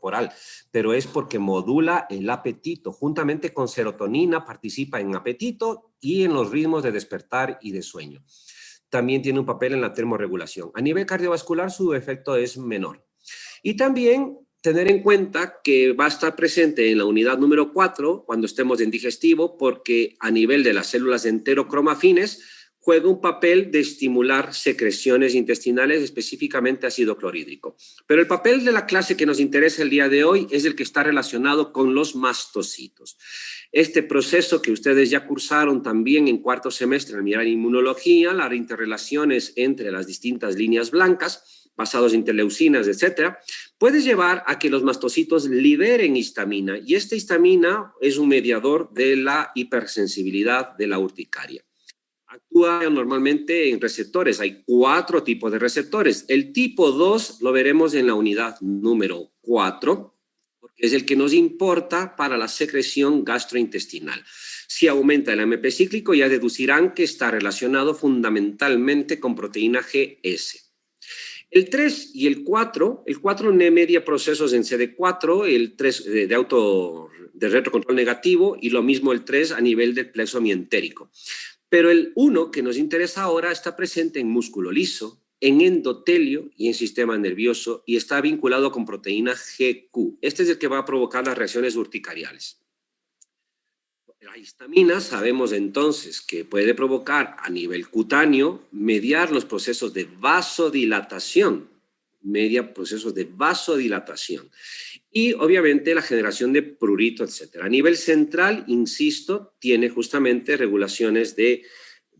corporal, pero es porque modula el apetito. Juntamente con serotonina participa en apetito y en los ritmos de despertar y de sueño. También tiene un papel en la termorregulación. A nivel cardiovascular su efecto es menor. Y también tener en cuenta que va a estar presente en la unidad número 4 cuando estemos en digestivo, porque a nivel de las células de enterocromafines juega un papel de estimular secreciones intestinales, específicamente ácido clorhídrico. Pero el papel de la clase que nos interesa el día de hoy es el que está relacionado con los mastocitos. Este proceso que ustedes ya cursaron también en cuarto semestre en mirar inmunología, las interrelaciones entre las distintas líneas blancas, basados en interleucinas, etcétera, puede llevar a que los mastocitos liberen histamina, y esta histamina es un mediador de la hipersensibilidad de la urticaria. Actúa normalmente en receptores. Hay 4 tipos de receptores. El tipo 2 lo veremos en la unidad número 4, porque es el que nos importa para la secreción gastrointestinal. Si aumenta el AMP cíclico, ya deducirán que está relacionado fundamentalmente con proteína GS. El 3 y el 4 media procesos en CD4, el 3 de retrocontrol negativo, y lo mismo el 3 a nivel del plexo mientérico. Pero el 1, que nos interesa ahora, está presente en músculo liso, en endotelio y en sistema nervioso, y está vinculado con proteína GQ. Este es el que va a provocar las reacciones urticariales. La histamina sabemos entonces que puede provocar a nivel cutáneo, mediar los procesos de vasodilatación, y obviamente la generación de prurito, etc. A nivel central, insisto, tiene justamente regulaciones de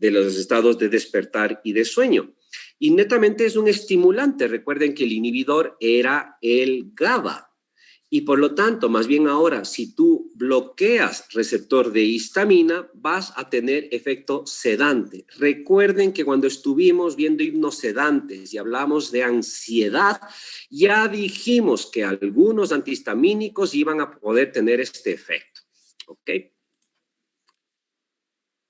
los estados de despertar y de sueño. Y netamente es un estimulante. Recuerden que el inhibidor era el GABA. Y por lo tanto, más bien ahora, si tú bloqueas receptor de histamina, vas a tener efecto sedante. Recuerden que cuando estuvimos viendo hipnosedantes y hablamos de ansiedad, ya dijimos que algunos antihistamínicos iban a poder tener este efecto. ¿Ok?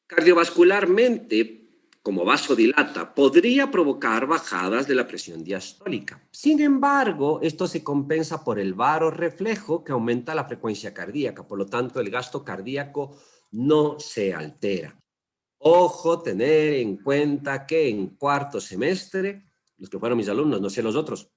Cardiovascularmente, como vasodilata, podría provocar bajadas de la presión diastólica. Sin embargo, esto se compensa por el varorreflejo, que aumenta la frecuencia cardíaca. Por lo tanto, el gasto cardíaco no se altera. Ojo, tener en cuenta que en cuarto semestre, los que fueron mis alumnos, no sé los otros,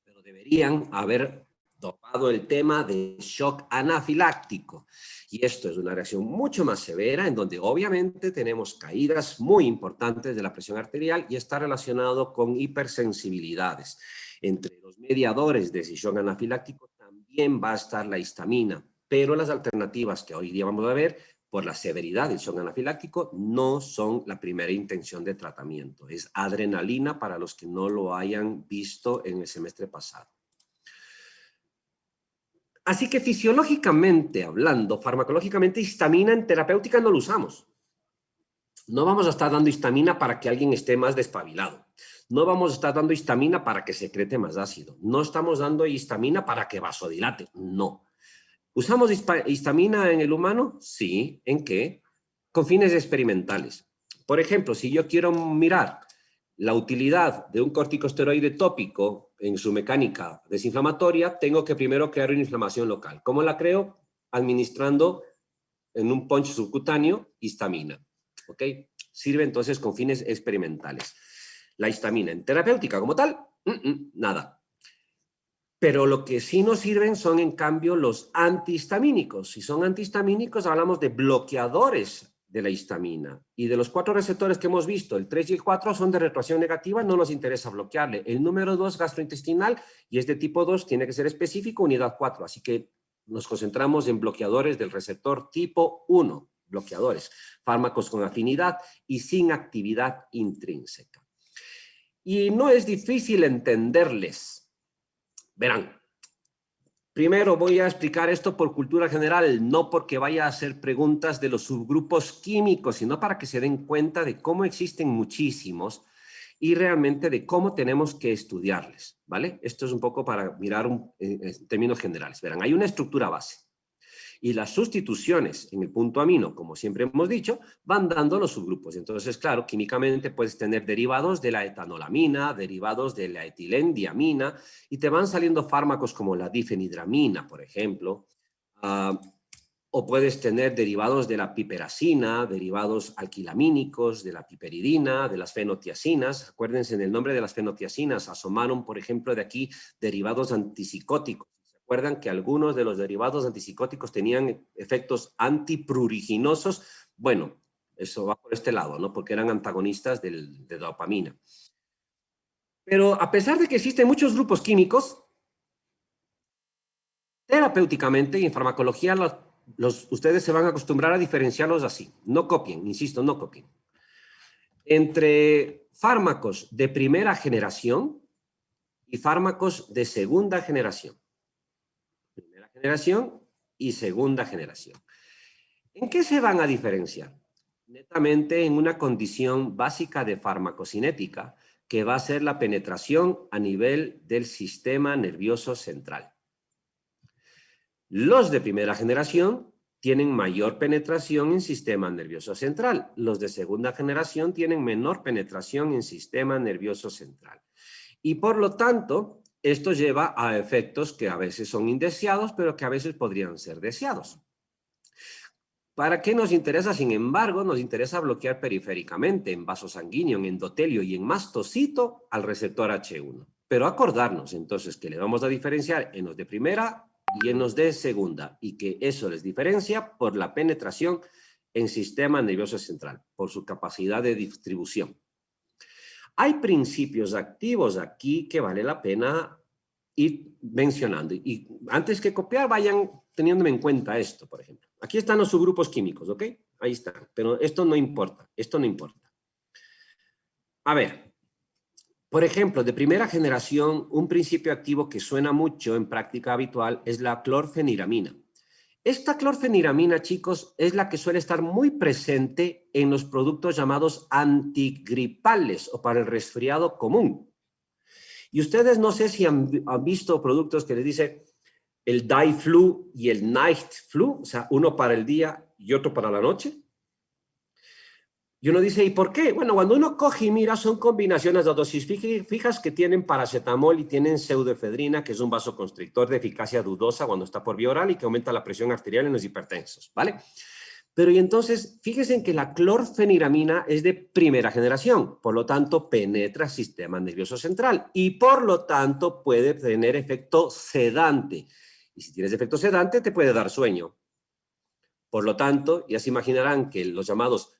pero deberían haber topado el tema de shock anafiláctico. Y esto es una reacción mucho más severa, en donde obviamente tenemos caídas muy importantes de la presión arterial y está relacionado con hipersensibilidades. Entre los mediadores de ese shock anafiláctico también va a estar la histamina, pero las alternativas que hoy día vamos a ver, por la severidad del shock anafiláctico, no son la primera intención de tratamiento. Es adrenalina para los que no lo hayan visto en el semestre pasado. Así que fisiológicamente hablando, farmacológicamente, histamina en terapéutica no lo usamos. No vamos a estar dando histamina para que alguien esté más despabilado. No vamos a estar dando histamina para que secrete más ácido. No estamos dando histamina para que vasodilate. No. ¿Usamos histamina en el humano? Sí. ¿En qué? Con fines experimentales. Por ejemplo, si yo quiero mirar la utilidad de un corticosteroide tópico en su mecánica desinflamatoria, tengo que primero crear una inflamación local. ¿Cómo la creo? Administrando en un punch subcutáneo histamina. ¿Ok? Sirve entonces con fines experimentales. La histamina en terapéutica como tal, nada. Pero lo que sí nos sirven son, en cambio, los antihistamínicos. Si son antihistamínicos, hablamos de bloqueadores de la histamina. Y de los 4 receptores que hemos visto, el 3 y el 4 son de retroacción negativa, no nos interesa bloquearle. El número 2, gastrointestinal, y es de tipo 2, tiene que ser específico, unidad 4. Así que nos concentramos en bloqueadores del receptor tipo 1, bloqueadores, fármacos con afinidad y sin actividad intrínseca. Y no es difícil entenderles. Verán, primero voy a explicar esto por cultura general, no porque vaya a hacer preguntas de los subgrupos químicos, sino para que se den cuenta de cómo existen muchísimos y realmente de cómo tenemos que estudiarles, ¿vale? Esto es un poco para mirar en términos generales. Verán, hay una estructura base. Y las sustituciones en el punto amino, como siempre hemos dicho, van dando los subgrupos. Entonces, claro, químicamente puedes tener derivados de la etanolamina, derivados de la etilendiamina, y te van saliendo fármacos como la difenhidramina, por ejemplo, o puedes tener derivados de la piperacina, derivados alquilamínicos, de la piperidina, de las fenotiacinas. Acuérdense, en el nombre de las fenotiacinas asomaron, por ejemplo, de aquí derivados antipsicóticos. ¿Se acuerdan que algunos de los derivados antipsicóticos tenían efectos antipruriginosos? Bueno, eso va por este lado, ¿no? Porque eran antagonistas de dopamina. Pero a pesar de que existen muchos grupos químicos, terapéuticamente y en farmacología ustedes se van a acostumbrar a diferenciarlos así. No copien, insisto, no copien. Entre fármacos de primera generación y fármacos de segunda generación. Primera generación y segunda generación. ¿En qué se van a diferenciar? Netamente en una condición básica de farmacocinética, que va a ser la penetración a nivel del sistema nervioso central. Los de primera generación tienen mayor penetración en sistema nervioso central. Los de segunda generación tienen menor penetración en sistema nervioso central. Y por lo tanto, esto lleva a efectos que a veces son indeseados, pero que a veces podrían ser deseados. ¿Para qué nos interesa? Sin embargo, nos interesa bloquear periféricamente en vaso sanguíneo, en endotelio y en mastocito al receptor H1. Pero acordarnos entonces que le vamos a diferenciar en los de primera y en los de segunda, y que eso les diferencia por la penetración en sistema nervioso central, por su capacidad de distribución. Hay principios activos aquí que vale la pena ir mencionando. Y antes que copiar, vayan teniéndome en cuenta esto, por ejemplo. Aquí están los subgrupos químicos, ¿ok? Ahí están. Pero esto no importa. Esto no importa. A ver. Por ejemplo, de primera generación, un principio activo que suena mucho en práctica habitual es la clorfeniramina. Esta clorfeniramina, chicos, es la que suele estar muy presente en los productos llamados antigripales o para el resfriado común. Y ustedes no sé si han visto productos que les dice el day flu y el night flu, o sea, uno para el día y otro para la noche. Y uno dice, ¿y por qué? Bueno, cuando uno coge y mira, son combinaciones de dosis fijas que tienen paracetamol y tienen pseudoefedrina, que es un vasoconstrictor de eficacia dudosa cuando está por vía oral y que aumenta la presión arterial en los hipertensos, ¿vale? Pero y entonces, fíjense en que la clorfeniramina es de primera generación, por lo tanto, penetra el sistema nervioso central y por lo tanto puede tener efecto sedante. Y si tienes efecto sedante, te puede dar sueño. Por lo tanto, ya se imaginarán que los llamados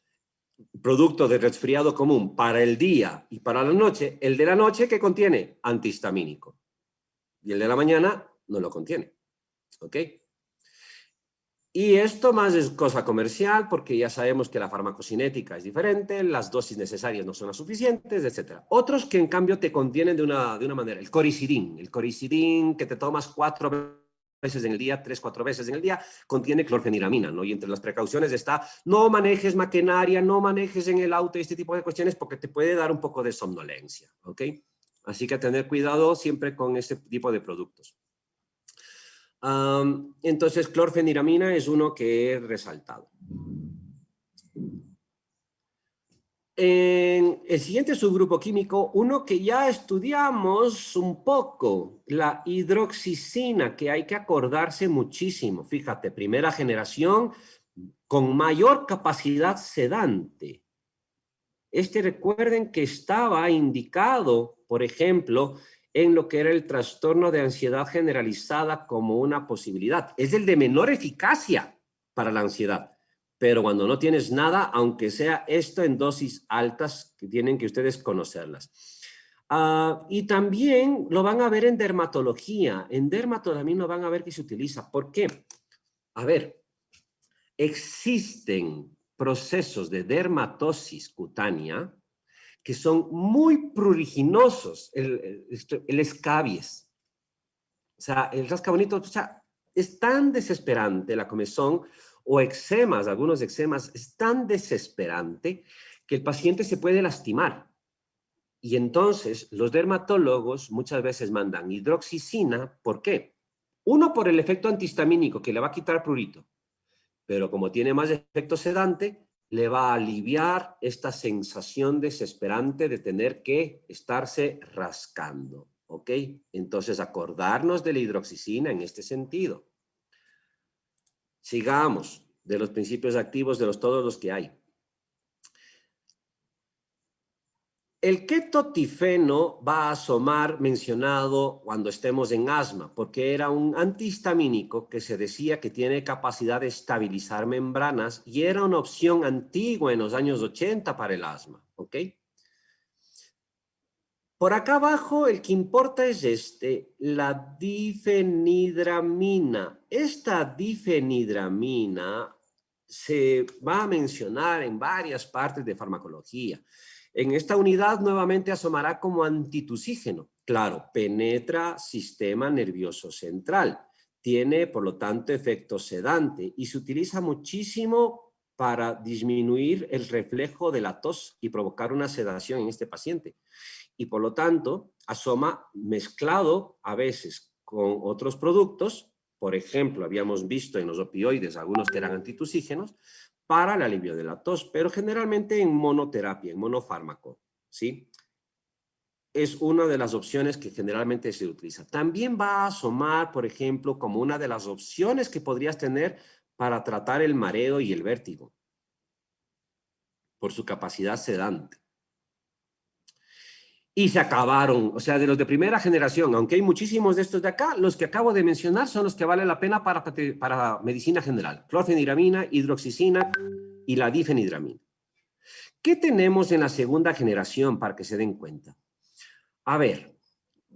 producto de resfriado común para el día y para la noche, el de la noche que contiene antihistamínico y el de la mañana no lo contiene, ¿ok? Y esto más es cosa comercial porque ya sabemos que la farmacocinética es diferente, las dosis necesarias no son las suficientes, etc. Otros que en cambio te contienen de una manera, el coricidin que te tomas 4 veces en el día, 3-4 veces en el día, contiene clorfeniramina, ¿no? Y entre las precauciones está, no manejes maquinaria, no manejes en el auto, este tipo de cuestiones, porque te puede dar un poco de somnolencia, ¿ok? Así que tener cuidado siempre con este tipo de productos. Entonces, clorfeniramina es uno que he resaltado. En el siguiente subgrupo químico, uno que ya estudiamos un poco, la hidroxicina, que hay que acordarse muchísimo. Fíjate, primera generación con mayor capacidad sedante. Recuerden que estaba indicado, por ejemplo, en lo que era el trastorno de ansiedad generalizada como una posibilidad. Es el de menor eficacia para la ansiedad. Pero cuando no tienes nada, aunque sea esto en dosis altas, que tienen que ustedes conocerlas. Y también lo van a ver en dermatología. En dermatología también lo van a ver que se utiliza. ¿Por qué? A ver, existen procesos de dermatosis cutánea que son muy pruriginosos. El escabies. O sea, el rascabonito, o sea, es tan desesperante la comezón o eczemas, algunos eczemas, es tan desesperante que el paciente se puede lastimar. Y entonces los dermatólogos muchas veces mandan hidroxicina. ¿Por qué? Uno por el efecto antihistamínico, que le va a quitar prurito, pero como tiene más efecto sedante, le va a aliviar esta sensación desesperante de tener que estarse rascando, ¿ok? Entonces, acordarnos de la hidroxicina en este sentido. Sigamos de los principios activos de todos los que hay. El ketotifeno va a asomar mencionado cuando estemos en asma, porque era un antihistamínico que se decía que tiene capacidad de estabilizar membranas y era una opción antigua en los años 80 para el asma, ¿ok? Por acá abajo el que importa es la difenidramina. Esta difenidramina se va a mencionar en varias partes de farmacología. En esta unidad nuevamente asomará como antitusígeno. Claro, penetra sistema nervioso central. Tiene, por lo tanto, efecto sedante y se utiliza muchísimo para disminuir el reflejo de la tos y provocar una sedación en este paciente. Y por lo tanto, asoma mezclado a veces con otros productos. Por ejemplo, habíamos visto en los opioides algunos que eran antitusígenos para el alivio de la tos, pero generalmente en monoterapia, en monofármaco, ¿sí? Es una de las opciones que generalmente se utiliza. También va a asomar, por ejemplo, como una de las opciones que podrías tener para tratar el mareo y el vértigo, por su capacidad sedante. Y se acabaron, o sea, de los de primera generación, aunque hay muchísimos de estos de acá, los que acabo de mencionar son los que vale la pena para medicina general. Clorfenidramina, hidroxicina y la difenidramina. ¿Qué tenemos en la segunda generación para que se den cuenta? A ver,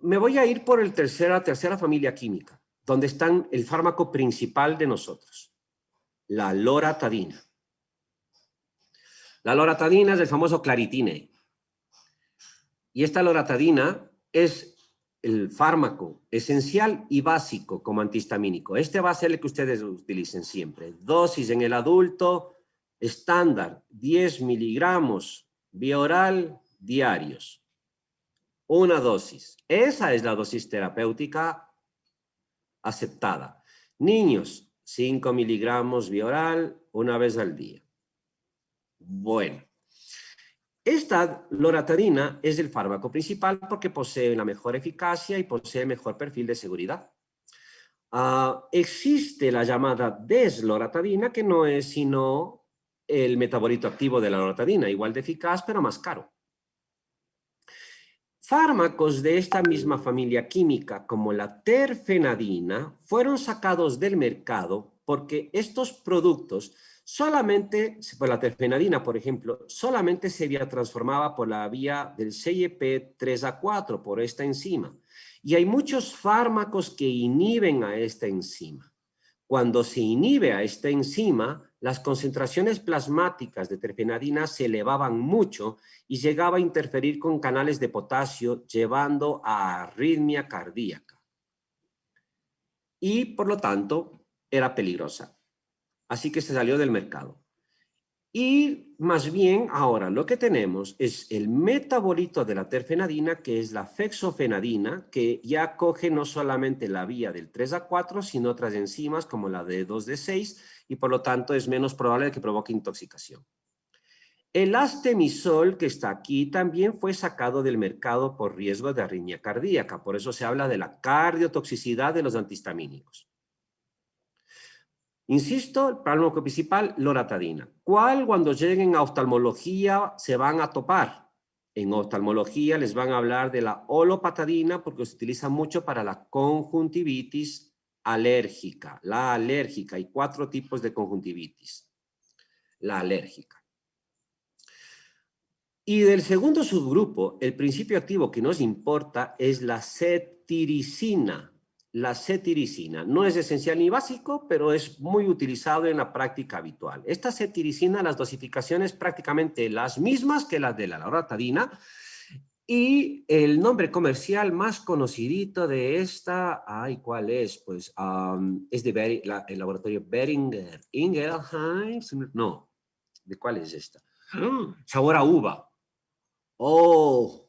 me voy a ir por la tercera familia química, donde está el fármaco principal de nosotros, la loratadina. La loratadina es el famoso claritine. Y esta loratadina es el fármaco esencial y básico como antihistamínico. Este va a ser el que ustedes utilicen siempre. Dosis en el adulto estándar, 10 miligramos vía oral diarios. Una dosis. Esa es la dosis terapéutica aceptada. Niños, 5 miligramos vía oral una vez al día. Bueno. Esta loratadina es el fármaco principal porque posee la mejor eficacia y posee el mejor perfil de seguridad. Existe la llamada desloratadina, que no es sino el metabolito activo de la loratadina, igual de eficaz, pero más caro. Fármacos de esta misma familia química, como la terfenadina, fueron sacados del mercado porque estos productos solamente, por la terfenadina, por ejemplo, solamente se transformaba por la vía del CYP3A4, por esta enzima. Y hay muchos fármacos que inhiben a esta enzima. Cuando se inhibe a esta enzima, las concentraciones plasmáticas de terfenadina se elevaban mucho y llegaba a interferir con canales de potasio, llevando a arritmia cardíaca. Y, por lo tanto, era peligrosa. Así que se salió del mercado. Y más bien ahora lo que tenemos es el metabolito de la terfenadina, que es la fexofenadina, que ya coge no solamente la vía del 3A4, sino otras enzimas como la de 2D6, y por lo tanto es menos probable que provoque intoxicación. El astemisol, que está aquí, también fue sacado del mercado por riesgo de arritmia cardíaca. Por eso se habla de la cardiotoxicidad de los antihistamínicos. Insisto, el fármaco principal, loratadina. ¿Cuál cuando lleguen a oftalmología se van a topar? En oftalmología les van a hablar de la olopatadina porque se utiliza mucho para la conjuntivitis alérgica. La alérgica, hay 4 tipos de conjuntivitis. La alérgica. Y del segundo subgrupo, el principio activo que nos importa es la cetiricina. La cetiricina no es esencial ni básico, pero es muy utilizado en la práctica habitual. Esta cetiricina, las dosificaciones prácticamente las mismas que las de la loratadina, y el nombre comercial más conocidito de esta, ay, ¿cuál es? Pues es de el laboratorio Boehringer Ingelheim, no, ¿de cuál es esta? Sabor a uva. Oh,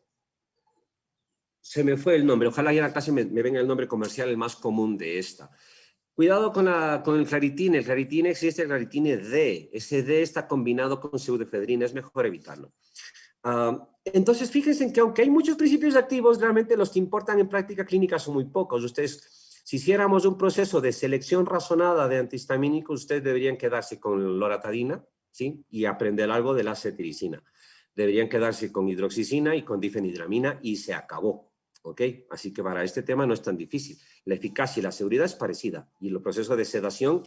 se me fue el nombre, ojalá ya en la clase me venga el nombre comercial, el más común de esta. Cuidado con el claritine existe el claritine D, ese D está combinado con pseudoefedrina, es mejor evitarlo. Entonces, fíjense que aunque hay muchos principios activos, realmente los que importan en práctica clínica son muy pocos. Ustedes, si hiciéramos un proceso de selección razonada de antihistamínicos, ustedes deberían quedarse con loratadina, ¿sí? Y aprender algo de la cetiricina. Deberían quedarse con hidroxicina y con difenidramina y se acabó, ¿ok? Así que para este tema no es tan difícil. La eficacia y la seguridad es parecida y el proceso de sedación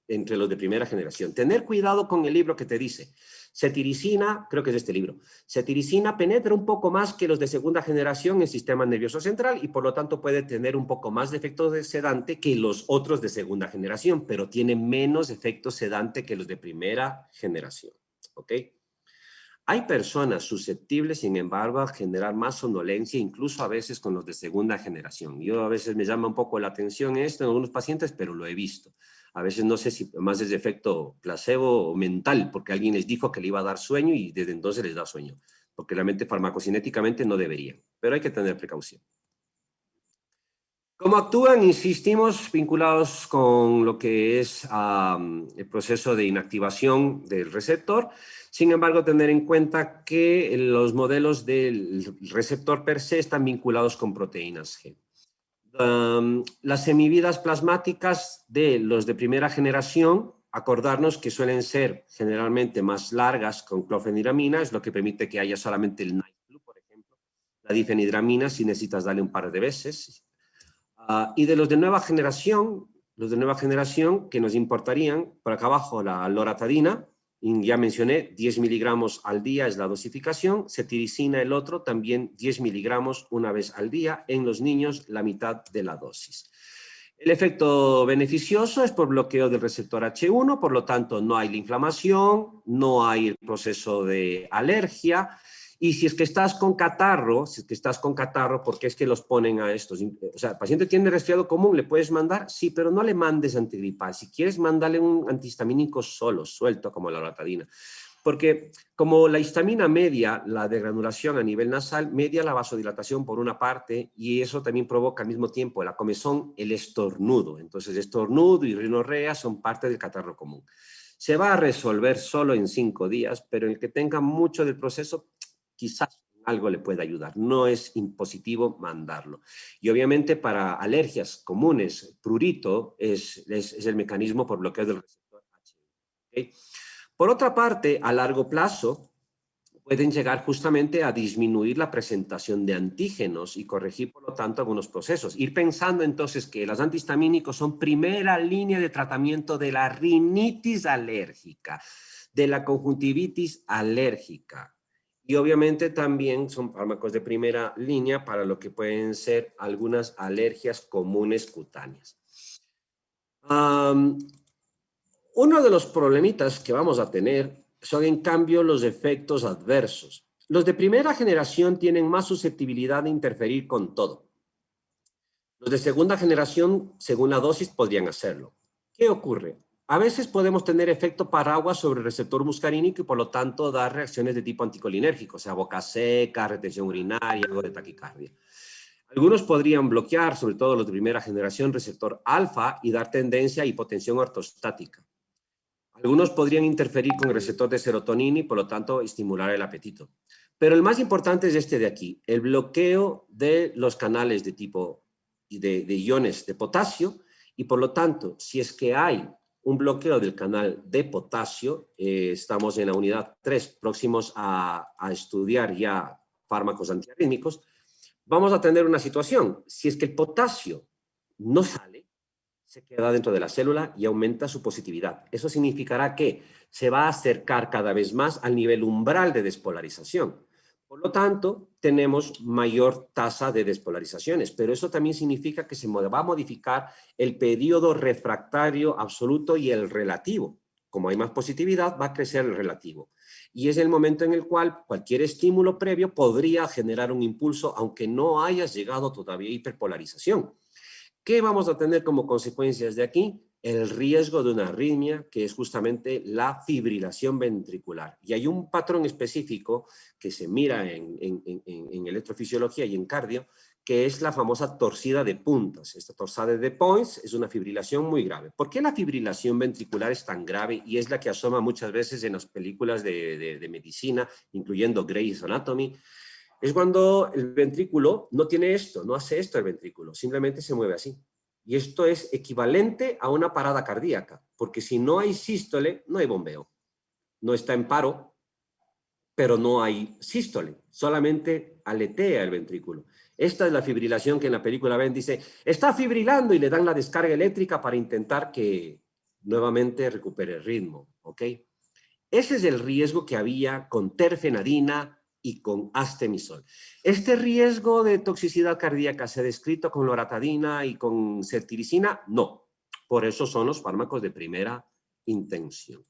entre los de primera generación. Tener cuidado con el libro que te dice cetiricina, creo que es de este libro, cetiricina penetra un poco más que los de segunda generación en el sistema nervioso central y por lo tanto puede tener un poco más de efecto de sedante que los otros de segunda generación, pero tiene menos efecto sedante que los de primera generación, ¿ok? Hay personas susceptibles, sin embargo, a generar más somnolencia, incluso a veces con los de segunda generación. Yo a veces me llama un poco la atención esto en algunos pacientes, pero lo he visto. A veces no sé si más es de efecto placebo o mental, porque alguien les dijo que le iba a dar sueño y desde entonces les da sueño, porque realmente farmacocinéticamente no debería, pero hay que tener precaución. ¿Cómo actúan? Insistimos, vinculados con lo que es el proceso de inactivación del receptor. Sin embargo, tener en cuenta que los modelos del receptor per se están vinculados con proteínas G. Las semividas plasmáticas de los de primera generación, acordarnos que suelen ser generalmente más largas con clofeniramina, es lo que permite que haya solamente el night flu, por ejemplo. La difenidramina, si necesitas darle un par de veces. Y de los de nueva generación que nos importarían, por acá abajo la loratadina, ya mencioné, 10 miligramos al día es la dosificación, cetiricina el otro, también 10 miligramos una vez al día, en los niños la mitad de la dosis. El efecto beneficioso es por bloqueo del receptor H1, por lo tanto no hay la inflamación, no hay el proceso de alergia, y si es que estás con catarro, ¿por qué es que los ponen a estos? O sea, el paciente tiene resfriado común, ¿le puedes mandar? Sí, pero no le mandes antigripal. Si quieres, mándale un antihistamínico solo, suelto, como la loratadina. Porque como la histamina media la degranulación a nivel nasal, media la vasodilatación por una parte y eso también provoca al mismo tiempo la comezón, el estornudo. Entonces, estornudo y rinorrea son parte del catarro común. Se va a resolver solo en 5 días, pero el que tenga mucho del proceso, quizás algo le pueda ayudar. No es impositivo mandarlo. Y obviamente para alergias comunes, prurito es el mecanismo por bloqueo del receptor H. ¿Okay? Por otra parte, a largo plazo, pueden llegar justamente a disminuir la presentación de antígenos y corregir, por lo tanto, algunos procesos. Ir pensando entonces que los antihistamínicos son primera línea de tratamiento de la rinitis alérgica, de la conjuntivitis alérgica. Y obviamente también son fármacos de primera línea para lo que pueden ser algunas alergias comunes cutáneas. Uno de los problemitas que vamos a tener son, en cambio, los efectos adversos. Los de primera generación tienen más susceptibilidad de interferir con todo. Los de segunda generación, según la dosis, podrían hacerlo. ¿Qué ocurre? A veces podemos tener efecto paraguas sobre el receptor muscarínico y por lo tanto dar reacciones de tipo anticolinérgico, o sea, boca seca, retención urinaria, algo de taquicardia. Algunos podrían bloquear, sobre todo los de primera generación, receptor alfa y dar tendencia a hipotensión ortostática. Algunos podrían interferir con el receptor de serotonina y por lo tanto estimular el apetito. Pero el más importante es este de aquí, el bloqueo de los canales de tipo de iones de potasio y por lo tanto, si es que hay un bloqueo del canal de potasio, estamos en la unidad 3, próximos a estudiar ya fármacos antiarrítmicos, vamos a tener una situación. Si es que el potasio no sale, se queda dentro de la célula y aumenta su positividad. Eso significará que se va a acercar cada vez más al nivel umbral de despolarización. Por lo tanto, tenemos mayor tasa de despolarizaciones, pero eso también significa que se va a modificar el periodo refractario absoluto y el relativo. Como hay más positividad, va a crecer el relativo. Y es el momento en el cual cualquier estímulo previo podría generar un impulso, aunque no hayas llegado todavía a hiperpolarización. ¿Qué vamos a tener como consecuencias de aquí? El riesgo de una arritmia, que es justamente la fibrilación ventricular. Y hay un patrón específico que se mira en electrofisiología y en cardio, que es la famosa torcida de puntas. Esta torsade de points es una fibrilación muy grave. ¿Por qué la fibrilación ventricular es tan grave y es la que asoma muchas veces en las películas de medicina, incluyendo Grey's Anatomy? Es cuando el ventrículo no tiene esto, no hace esto el ventrículo, simplemente se mueve así. Y esto es equivalente a una parada cardíaca, porque si no hay sístole, no hay bombeo. No está en paro, pero no hay sístole, solamente aletea el ventrículo. Esta es la fibrilación que en la película ven, dice, está fibrilando y le dan la descarga eléctrica para intentar que nuevamente recupere el ritmo, ¿ok? Ese es el riesgo que había con terfenadina y con astemisol. ¿Este riesgo de toxicidad cardíaca se ha descrito con loratadina y con ceftiricina? No. Por eso son los fármacos de primera intención.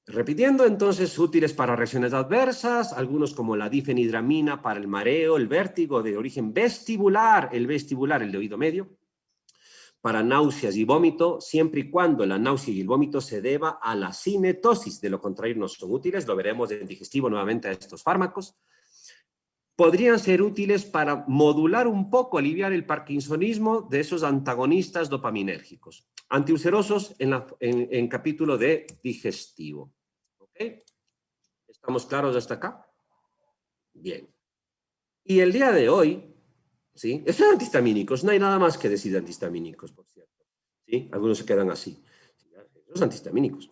Repitiendo, entonces, útiles para reacciones adversas, algunos como la difenhidramina para el mareo, el vértigo de origen vestibular, el de oído medio, para náuseas y vómito, siempre y cuando la náusea y el vómito se deba a la cinetosis, de lo contrario no son útiles, lo veremos en digestivo nuevamente a estos fármacos. Podrían ser útiles para modular un poco, aliviar el parkinsonismo de esos antagonistas dopaminérgicos. Antiulcerosos en capítulo de digestivo. ¿Ok? ¿Estamos claros hasta acá? Bien. Y el día de hoy, ¿sí? Estos antihistamínicos, no hay nada más que decir de antihistamínicos, por cierto. ¿Sí? Algunos se quedan así. Los antihistamínicos.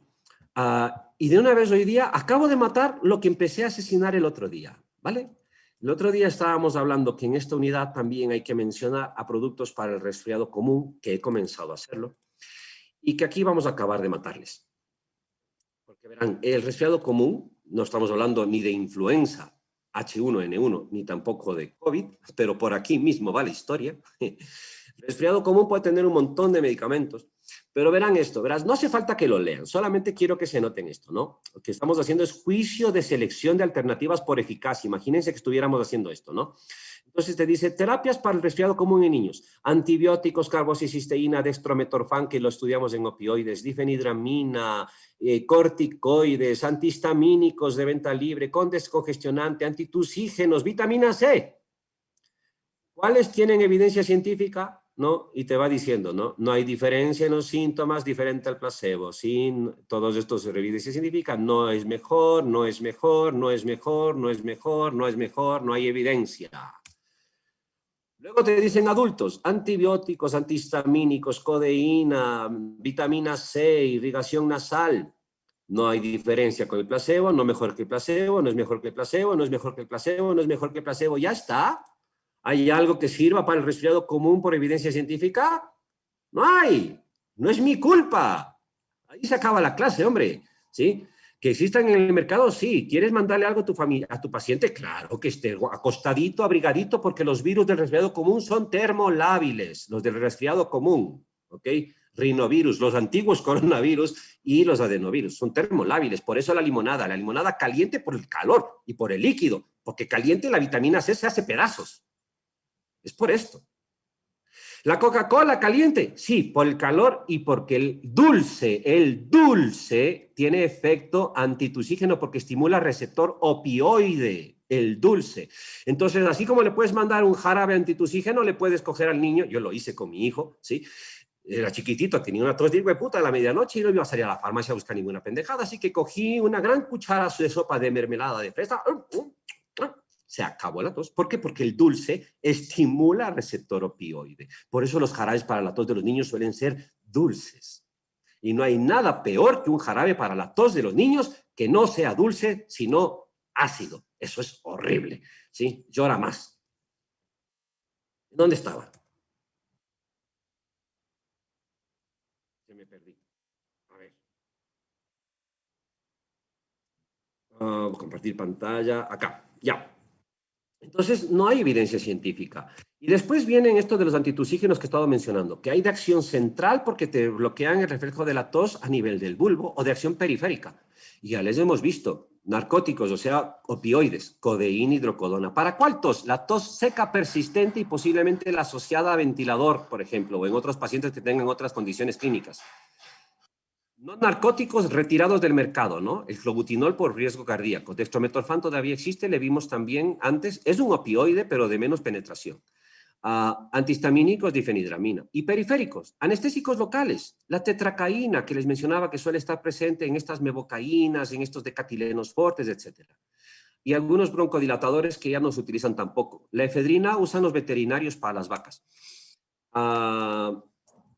Y de una vez hoy día acabo de matar lo que empecé a asesinar el otro día, ¿vale? El otro día estábamos hablando que en esta unidad también hay que mencionar a productos para el resfriado común, que he comenzado a hacerlo, y que aquí vamos a acabar de matarles. Porque verán, el resfriado común, no estamos hablando ni de influenza H1N1, ni tampoco de COVID, pero por aquí mismo va la historia. El resfriado común puede tener un montón de medicamentos, pero verán esto, verás, no hace falta que lo lean, solamente quiero que se noten esto, ¿no? Lo que estamos haciendo es juicio de selección de alternativas por eficacia. Imagínense que estuviéramos haciendo esto, ¿no? Entonces te dice, terapias para el resfriado común en niños, antibióticos, carbocisteína, dextrometorfán, que lo estudiamos en opioides, difenhidramina, corticoides, antihistamínicos de venta libre, con descongestionante, antitusígenos, vitamina C. ¿Cuáles tienen evidencia científica? ¿No? Y te va diciendo, ¿no? No hay diferencia en los síntomas diferente al placebo. Sí, todos estos evidencia científica, no es mejor, no es mejor, no es mejor, no es mejor, no es mejor, no hay evidencia. Luego te dicen adultos, antibióticos, antihistamínicos, codeína, vitamina C, irrigación nasal. No hay diferencia con el placebo, no mejor que el placebo, no es mejor que el placebo, no es mejor que el placebo, no es mejor que el placebo. Ya está. ¿Hay algo que sirva para el resfriado común por evidencia científica? No hay. No es mi culpa. Ahí se acaba la clase, hombre. ¿Sí? ¿Que existan en el mercado? Sí. ¿Quieres mandarle algo a tu familia, a tu paciente? Claro, que esté acostadito, abrigadito, porque los virus del resfriado común son termolábiles, los del resfriado común, ¿ok? Rinovirus, los antiguos coronavirus y los adenovirus, son termolábiles. Por eso la limonada caliente por el calor y por el líquido, porque caliente la vitamina C se hace pedazos. Es por esto. ¿La Coca-Cola caliente? Sí, por el calor y porque el dulce tiene efecto antitusígeno porque estimula el receptor opioide, el dulce. Entonces, así como le puedes mandar un jarabe antitusígeno, le puedes coger al niño, yo lo hice con mi hijo, ¿sí? Era chiquitito, tenía una tos de puta a la medianoche y no iba a salir a la farmacia a buscar ninguna pendejada, así que cogí una gran cuchara de sopa de mermelada de fresa, se acabó la tos. ¿Por qué? Porque el dulce estimula el receptor opioide. Por eso los jarabes para la tos de los niños suelen ser dulces. Y no hay nada peor que un jarabe para la tos de los niños que no sea dulce, sino ácido. Eso es horrible, ¿sí? Llora más. ¿Dónde estaba? Se me perdí. A ver. Compartir pantalla. Acá, ya. Entonces, no hay evidencia científica. Y después vienen esto de los antitusígenos que he estado mencionando, que hay de acción central porque te bloquean el reflejo de la tos a nivel del bulbo o de acción periférica. Y ya les hemos visto, narcóticos, o sea, opioides, codeína, hidrocodona. ¿Para cuál tos? La tos seca persistente y posiblemente la asociada a ventilador, por ejemplo, o en otros pacientes que tengan otras condiciones clínicas. No narcóticos retirados del mercado, ¿no? El flobutinol por riesgo cardíaco. Dextrometorfán todavía existe, le vimos también antes. Es un opioide, pero de menos penetración. Antihistamínicos, difenidramina. Y periféricos, anestésicos locales. La tetracaína, que les mencionaba que suele estar presente en estas mevocaínas, en estos decatilenos fortes, etc. Y algunos broncodilatadores que ya no se utilizan tampoco. La efedrina usan los veterinarios para las vacas.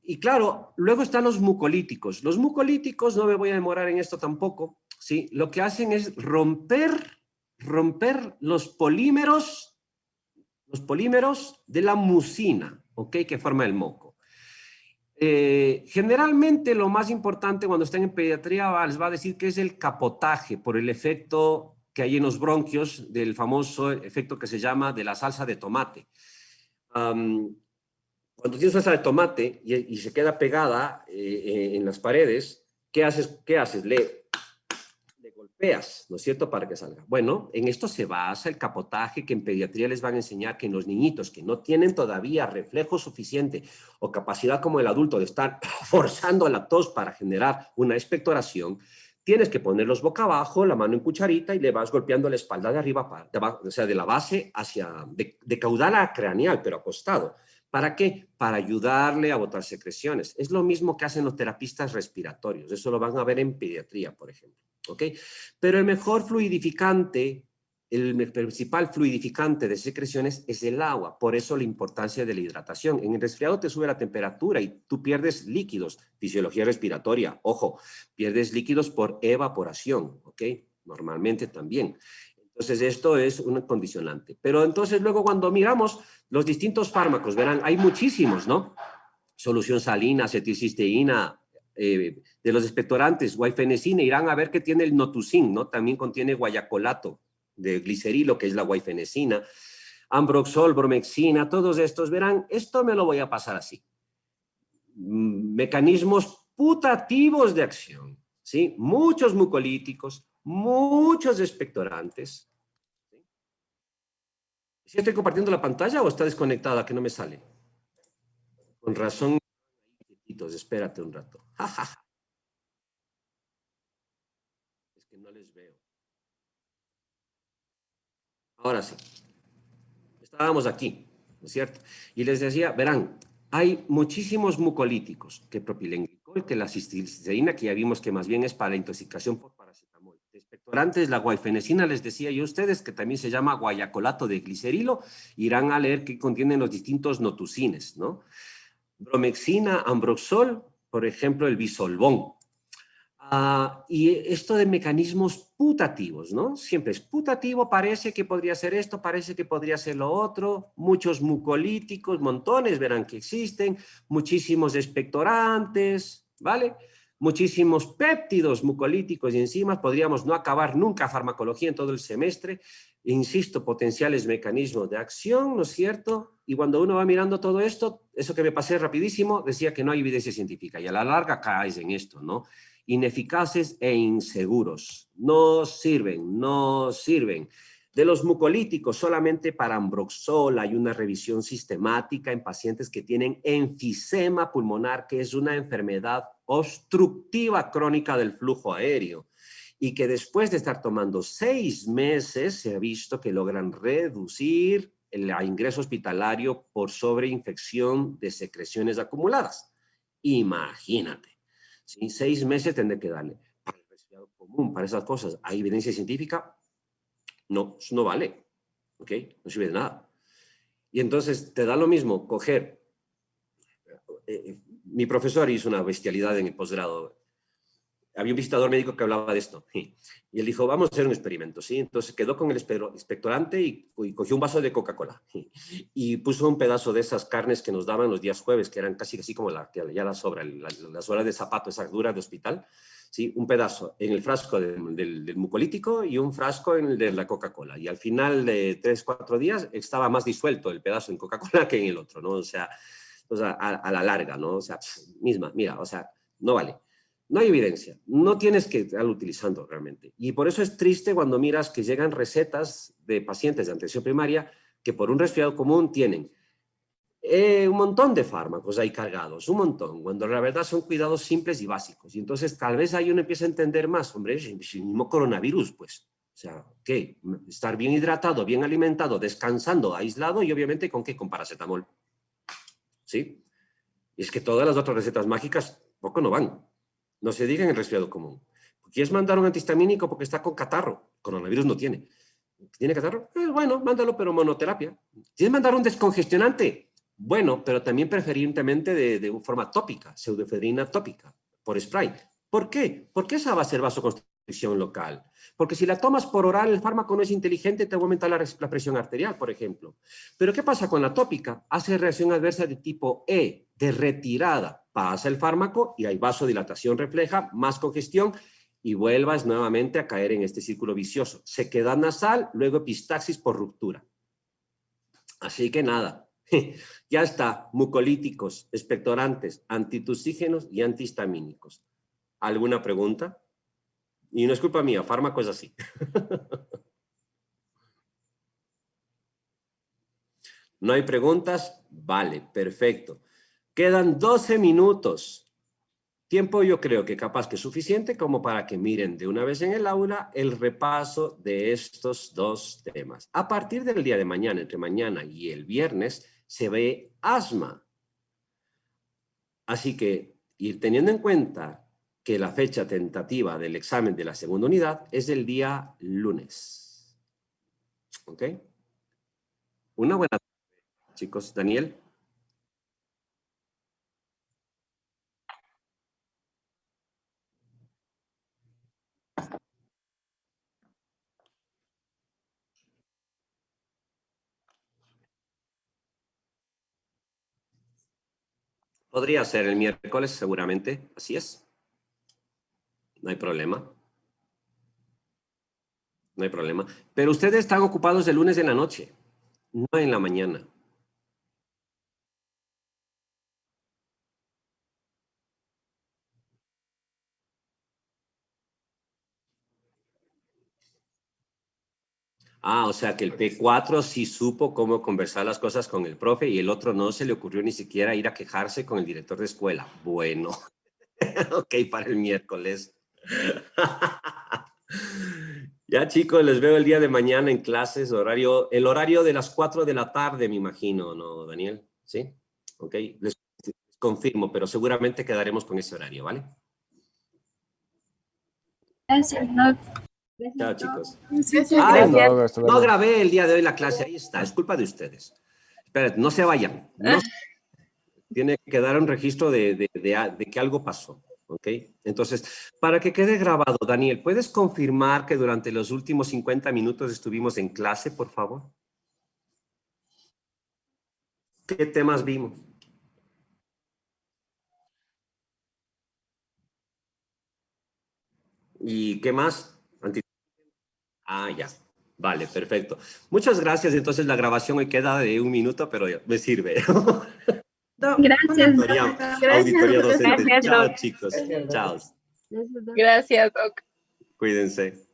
Y claro, luego están los mucolíticos. Los mucolíticos, no me voy a demorar en esto tampoco, ¿sí? Lo que hacen es romper los polímeros de la mucina, ¿ok? Que forma el moco. Generalmente lo más importante cuando están en pediatría les va a decir que es el capotaje por el efecto que hay en los bronquios del famoso efecto que se llama de la salsa de tomate. Cuando tienes salsa de tomate y se queda pegada en las paredes, ¿qué haces? Le golpeas, ¿no es cierto?, para que salga. Bueno, en esto se basa el capotaje que en pediatría les van a enseñar que en los niñitos que no tienen todavía reflejo suficiente o capacidad como el adulto de estar forzando la tos para generar una expectoración, tienes que ponerlos boca abajo, la mano en cucharita y le vas golpeando la espalda de arriba, o sea, de la base hacia, de caudal a craneal, pero acostado. ¿Para qué? Para ayudarle a botar secreciones. Es lo mismo que hacen los terapistas respiratorios. Eso lo van a ver en pediatría, por ejemplo. ¿Ok? Pero el mejor fluidificante, el principal fluidificante de secreciones es el agua. Por eso la importancia de la hidratación. En el resfriado te sube la temperatura y tú pierdes líquidos. Fisiología respiratoria, ojo, pierdes líquidos por evaporación. ¿Ok? Normalmente también. Entonces, esto es un condicionante. Pero entonces, luego cuando miramos los distintos fármacos, verán, hay muchísimos, ¿no? Solución salina, acetilcisteína, de los expectorantes, guaifenesina, irán a ver que tiene el Notusin, ¿no? También contiene guayacolato de glicerilo, que es la guaifenesina, ambroxol, bromexina, todos estos, verán, esto me lo voy a pasar así. Mecanismos putativos de acción, ¿sí? Muchos mucolíticos, muchos expectorantes. ¿Sí estoy compartiendo la pantalla o está desconectada que no me sale? Con razón, espérate un rato. Es que no les veo. Ahora sí. Estábamos aquí, ¿no es cierto? Y les decía, verán, hay muchísimos mucolíticos, que propilenglicol, que la cisticerina, que ya vimos que más bien es para la intoxicación por paracetamol. De expectorantes, la guaifenesina, les decía yo a ustedes, que también se llama guayacolato de glicerilo, irán a leer que contienen los distintos notusines, ¿no? Bromexina, ambroxol, por ejemplo, el bisolbón. Y esto de mecanismos putativos, ¿no? Siempre es putativo, parece que podría ser esto, parece que podría ser lo otro, muchos mucolíticos, montones verán que existen, muchísimos expectorantes, ¿vale? Muchísimos péptidos mucolíticos y enzimas, podríamos no acabar nunca farmacología en todo el semestre, insisto, potenciales mecanismos de acción, ¿no es cierto? Y cuando uno va mirando todo esto, eso que me pasé rapidísimo, decía que no hay evidencia científica, y a la larga caes en esto, ¿no? Ineficaces e inseguros. No sirven, no sirven. De los mucolíticos, solamente para ambroxol hay una revisión sistemática en pacientes que tienen enfisema pulmonar, que es una enfermedad obstructiva crónica del flujo aéreo, y que después de estar tomando 6 meses se ha visto que logran reducir el ingreso hospitalario por sobreinfección de secreciones acumuladas. Imagínate. ¿Sí? 6 meses tendré que darle. Para el resfriado común, para esas cosas, ¿hay evidencia científica? No, eso no vale. ¿Ok? No sirve de nada. Y entonces te da lo mismo coger. Mi profesor hizo una bestialidad en el posgrado. Había un visitador médico que hablaba de esto. Y él dijo, vamos a hacer un experimento. ¿sí? Entonces quedó con el expectorante y cogió un vaso de Coca-Cola. Y puso un pedazo de esas carnes que nos daban los días jueves, que eran casi así como ya la sobra, las horas de zapato, esas duras de hospital. ¿sí? Un pedazo en el frasco del mucolítico y un frasco en el de la Coca-Cola. Y al final de 3, 4 días estaba más disuelto el pedazo en Coca-Cola que en el otro, ¿no? O sea a la larga, ¿no? O sea, mira, o sea, no vale. No hay evidencia, no tienes que estarlo utilizando realmente. Y por eso es triste cuando miras que llegan recetas de pacientes de atención primaria que por un resfriado común tienen Un montón de fármacos ahí cargados, un montón, cuando la verdad son cuidados simples y básicos. Y entonces tal vez ahí uno empieza a entender más, hombre, es el mismo coronavirus, pues. O sea, ¿qué? Estar bien hidratado, bien alimentado, descansando, aislado y obviamente ¿con qué? Con paracetamol. ¿Sí? Y es que todas las otras recetas mágicas poco no van. No se diga en el resfriado común. ¿Quieres mandar un antihistamínico porque está con catarro? Coronavirus no tiene. ¿Tiene catarro? Bueno, mándalo, pero monoterapia. ¿Quieres mandar un descongestionante? Bueno, pero también preferentemente de forma tópica, pseudoefedrina tópica, por spray. ¿Por qué? Porque esa va a ser vasoconstricción local. Porque si la tomas por oral, el fármaco no es inteligente, te va a aumentar la presión arterial, por ejemplo. Pero ¿qué pasa con la tópica? Hace reacción adversa de tipo E, de retirada. Pasa el fármaco y hay vasodilatación refleja, más congestión, y vuelvas nuevamente a caer en este círculo vicioso. Sequedad nasal, luego epistaxis por ruptura. Así que nada, ya está, mucolíticos, expectorantes, antitusígenos y antihistamínicos. ¿Alguna pregunta? Y no es culpa mía, fármaco es así. ¿No hay preguntas? Vale, perfecto. Quedan 12 minutos. Tiempo yo creo que capaz que es suficiente como para que miren de una vez en el aula el repaso de estos dos temas. A partir del día de mañana, entre mañana y el viernes, se ve asma. Así que ir teniendo en cuenta que la fecha tentativa del examen de la segunda unidad es el día lunes. ¿Ok? Una buena tarde, chicos. Daniel. Podría ser el miércoles, seguramente. Así es. No hay problema. No hay problema. Pero ustedes están ocupados el lunes en la noche, no en la mañana. Ah, o sea que el P4 sí supo cómo conversar las cosas con el profe y el otro no se le ocurrió ni siquiera ir a quejarse con el director de escuela. Bueno, ok, para el miércoles. Ya chicos, les veo el día de mañana en clases, el horario de las 4 de la tarde, me imagino, ¿no, Daniel? ¿Sí? Ok, les confirmo, pero seguramente quedaremos con ese horario, ¿vale? Gracias, Doc. Chao, chicos. Gracias. No grabé el día de hoy la clase, ahí está, es culpa de ustedes. Esperen, no se vayan, tiene que dar un registro de que algo pasó, ¿ok? Entonces, para que quede grabado, Daniel, ¿puedes confirmar que durante los últimos 50 minutos estuvimos en clase, por favor? ¿Qué temas vimos? ¿Y qué más? Ah, ya. Vale, perfecto. Muchas gracias. Entonces la grabación hoy queda de 1 minuto, pero me sirve. Gracias, Doc. Auditoría docente. Gracias, Chao, Doc. chicos. Chao. Gracias, Doc. Cuídense.